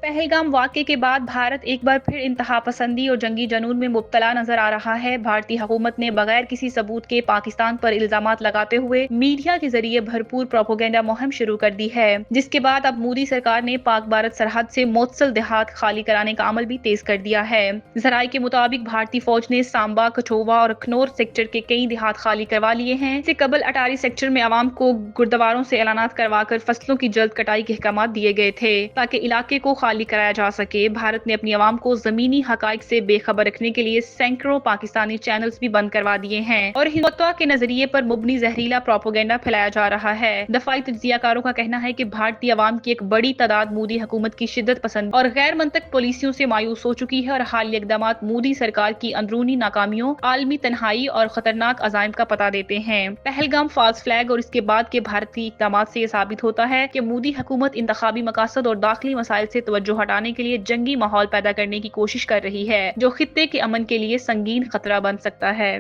पहलगाम वाक़ये के बाद भारत एक बार फिर इंतहा पसंदी और जंगी जनून में मुब्तला नजर आ रहा है। भारतीय हुकूमत ने बगैर किसी सबूत के पाकिस्तान पर इल्जामात लगाते हुए मीडिया के जरिए भरपूर प्रोपेगेंडा मुहिम शुरू कर दी है, जिसके बाद अब मोदी सरकार ने पाक भारत सरहद से मोत्सल देहात खाली कराने का अमल भी तेज कर दिया है। जराये के मुताबिक भारतीय फौज ने सांबा, कठुआ और अखनौर सेक्टर के कई देहात खाली करवा लिए हैं। इससे कबल अटारी सेक्टर में अवाम को गुरुद्वारों से ऐलानात करवाकर फसलों की जल्द कटाई के अहकाम दिए गए थे ताकि इलाके को खाली कराया जा सके। भारत ने अपनी आवाम को जमीनी हकाइक से बेखबर रखने के लिए सैकड़ों पाकिस्तानी चैनल्स भी बंद करवा दिए हैं और हिंदुत्व के नजरिए पर मुबनी जहरीला प्रोपेगेंडा फैलाया जा रहा है। दफाई तज्जियाकारों का कहना है कि भारतीय आवाम की एक बड़ी तादाद मोदी हुकूमत की शिद्दत पसंद और गैर मंतक पॉलिसियों से मायूस हो चुकी है और हालिया इकदाम मोदी सरकार की अंदरूनी नाकामियों, आलमी तन्हाई और खतरनाक अजाइम का पता देते हैं। पहलगाम फॉल्स फ्लैग और इसके बाद के भारतीय इकदाम से यह साबित होता है कि मोदी हुकूमत इंतखाबी मकासद और दाखिली मसाइल से तवज्जो हटाने के लिए जंगी माहौल पैदा करने की कोशिश कर रही है, जो खित्ते के अमन के लिए संगीन खतरा बन सकता है।